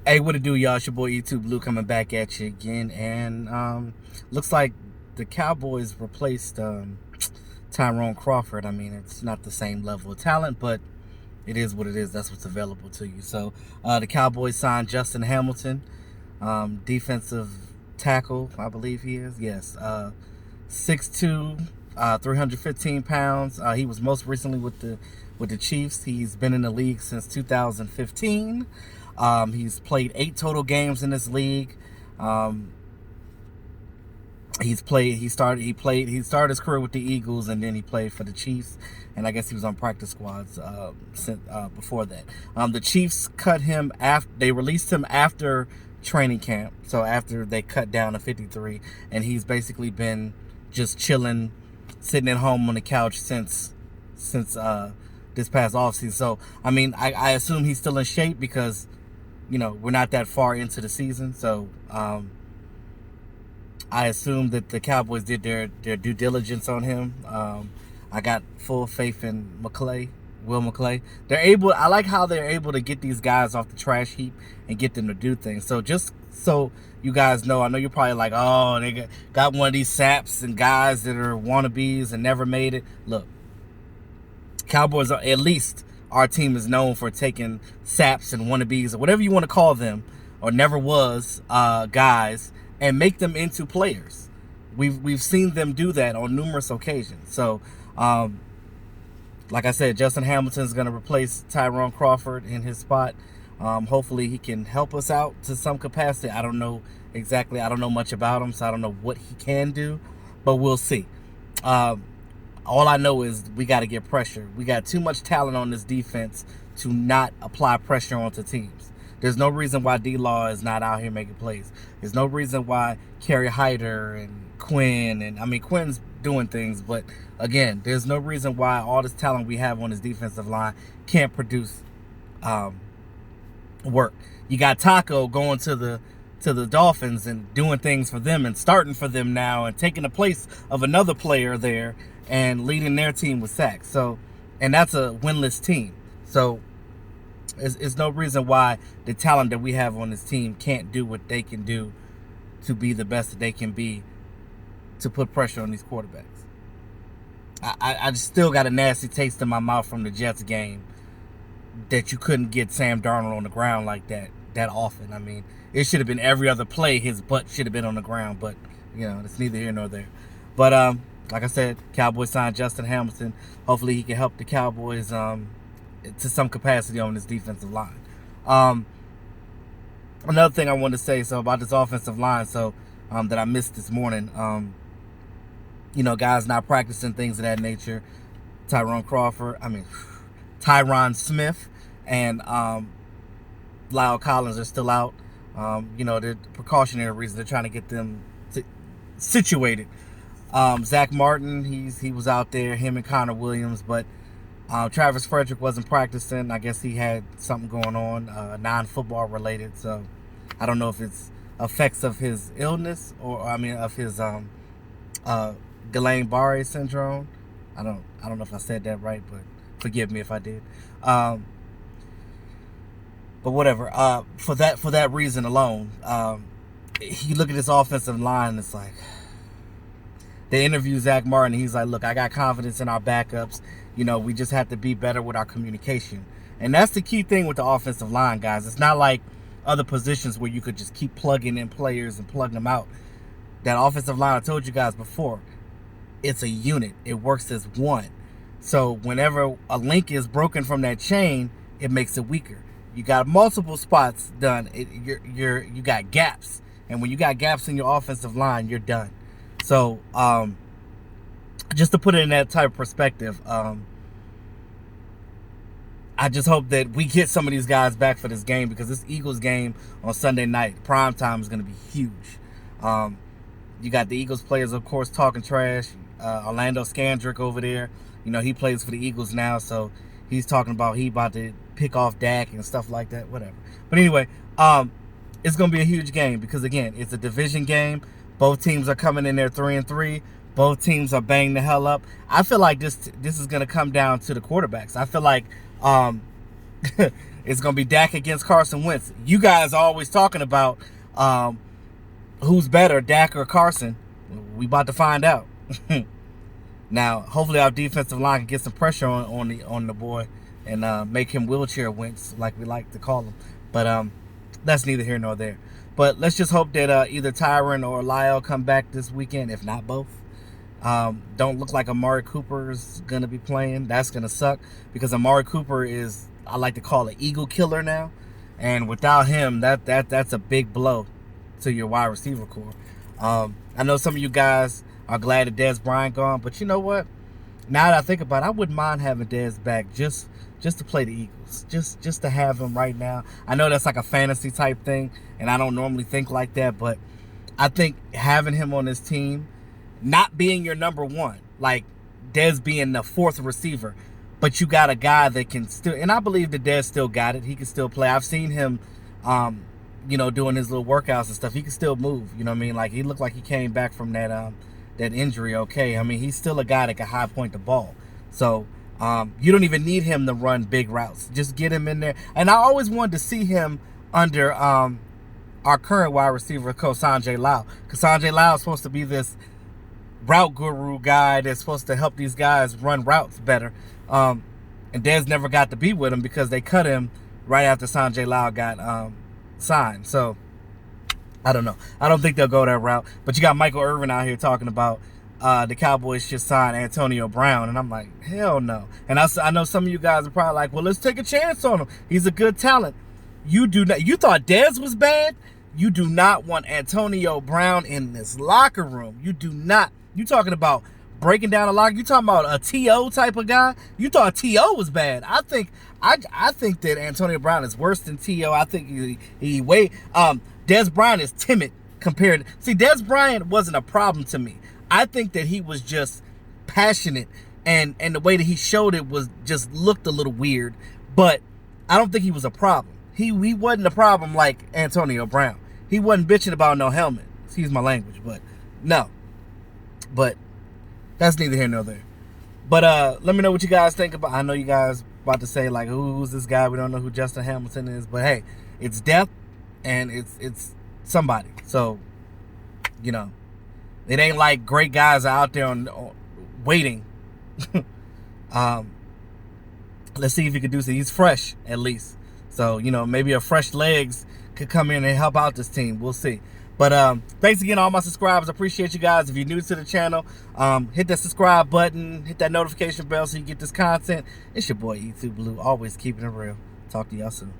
Hey, what it do, y'all? It's your boy YouTube Blue coming back at you again, and looks like the Cowboys replaced Tyrone Crawford. I mean, it's not the same level of talent, but it is what it is. That's what's available to you. So the Cowboys signed Justin Hamilton, defensive tackle, I believe he is. Yes, 6'2", 315 pounds. He was most recently with the Chiefs. He's been in the league since 2015. He's played 8 total games in this league. He started his career with the Eagles, and then he played for the Chiefs, and I guess he was on practice squads before that. The Chiefs cut him after they released him after training camp, so after they cut down to 53, and he's basically been just chilling, sitting at home on the couch since this past offseason. So I mean, I assume he's still in shape because we're not that far into the season. So I assume that the Cowboys did their due diligence on him. I got full faith in Will McClay. I like how they're able to get these guys off the trash heap and get them to do things. So just so you guys know, I know you're probably like, oh, they got one of these saps and guys that are wannabes and never made it. Look, Cowboys are, at least our team is known for taking saps and wannabes or whatever you want to call them, or never was guys, and make them into players. We've seen them do that on numerous occasions. So like I said, Justin Hamilton is going to replace Tyrone Crawford in his spot. Hopefully he can help us out to some capacity. I don't know exactly. I don't know much about him, so I don't know what he can do, but we'll see. All I know is we got to get pressure. We got too much talent on this defense to not apply pressure onto teams. There's no reason why D-Law is not out here making plays. There's no reason why Kerry Hyder and Quinn, and I mean, Quinn's doing things, but again, there's no reason why all this talent we have on this defensive line can't produce work. You got Taco going to the Dolphins and doing things for them and starting for them now and taking the place of another player there and leading their team with sacks. So, and that's a winless team. So it's no reason why the talent that we have on this team can't do what they can do to be the best that they can be to put pressure on these quarterbacks. I just still got a nasty taste in my mouth from the Jets game that you couldn't get Sam Darnold on the ground like that often. I mean, it should have been every other play his butt should have been on the ground, but it's neither here nor there. But like I said, Cowboys signed Justin Hamilton. Hopefully he can help the Cowboys to some capacity on this defensive line. Another thing I wanted to say about this offensive line, that I missed this morning. Guys not practicing, things of that nature. Tyron Smith and Lyle Collins are still out. The precautionary reason they're trying to get them situated. Zach Martin, he was out there, him and Connor Williams, but Travis Frederick wasn't practicing. I guess he had something going on, non-football related. So I don't know if it's effects of his illness or of his Guillain-Barré syndrome. I don't know if I said that right, but forgive me if I did. But whatever. For that reason alone, you look at this offensive line, it's like they interview Zach Martin. He's like, look, I got confidence in our backups. We just have to be better with our communication. And that's the key thing with the offensive line, guys. It's not like other positions where you could just keep plugging in players and plugging them out. That offensive line, I told you guys before, it's a unit. It works as one. So whenever a link is broken from that chain, it makes it weaker. You got multiple spots done. You got gaps. And when you got gaps in your offensive line, you're done. So, just to put it in that type of perspective, I just hope that we get some of these guys back for this game, because this Eagles game on Sunday night, prime time, is going to be huge. You got the Eagles players, of course, talking trash. Orlando Scandrick over there, he plays for the Eagles now, so he's talking about he about to pick off Dak and stuff like that, whatever. But anyway, it's going to be a huge game because, again, it's a division game. Both teams are coming in there 3-3. Both teams are banging the hell up. I feel like this is going to come down to the quarterbacks. I feel like it's going to be Dak against Carson Wentz. You guys are always talking about who's better, Dak or Carson. We about to find out. Now, hopefully our defensive line can get some pressure on the boy and make him wheelchair Wentz, like we like to call him. But that's neither here nor there. But let's just hope that either Tyron or Lyle come back this weekend, if not both. Don't look like Amari Cooper is going to be playing. That's going to suck because Amari Cooper is, I like to call it, eagle killer now. And without him, that's a big blow to your wide receiver core. I know some of you guys are glad that Dez Bryant gone, but you know what? Now that I think about it, I wouldn't mind having Dez back just to play the Eagles, just to have him right now. I know that's like a fantasy type thing, and I don't normally think like that, but I think having him on this team, not being your number one, like Dez being the fourth receiver, but you got a guy that can still, and I believe that Dez still got it. He can still play. I've seen him, doing his little workouts and stuff. He can still move. You know what I mean? Like he looked like he came back from that injury okay. I mean, he's still a guy that can high point the ball. So you don't even need him to run big routes. Just get him in there. And I always wanted to see him under our current wide receiver coach, Sanjay Lal. Because Sanjay Lal is supposed to be this route guru guy that's supposed to help these guys run routes better. And Dez never got to be with him because they cut him right after Sanjay Lal got signed. So I don't know. I don't think they'll go that route. But you got Michael Irvin out here talking about the Cowboys just signed Antonio Brown. And I'm like, hell no. And I know some of you guys are probably like, well, let's take a chance on him. He's a good talent. You do not. You thought Dez was bad? You do not want Antonio Brown in this locker room. You do not. You talking about breaking down a locker? You talking about a T.O. type of guy? You thought T.O. was bad. I think that Antonio Brown is worse than T.O. I think he way Dez Bryant is timid compared. See, Dez Bryant wasn't a problem to me. I think that he was just passionate, and the way that he showed it was just looked a little weird. But I don't think he was a problem. He wasn't a problem like Antonio Brown. He wasn't bitching about no helmet. Excuse my language, but no. But that's neither here nor there. But let me know what you guys think about. I know you guys about to say like, who's this guy? We don't know who Justin Hamilton is. But hey, it's depth. And it's somebody. So, it ain't like great guys are out there waiting. Let's see if he could do something. He's fresh, at least. So, maybe a fresh legs could come in and help out this team. We'll see. But thanks again, all my subscribers. I appreciate you guys. If you're new to the channel, hit that subscribe button. Hit that notification bell so you get this content. It's your boy, E2 Blue. Always keeping it real. Talk to y'all soon.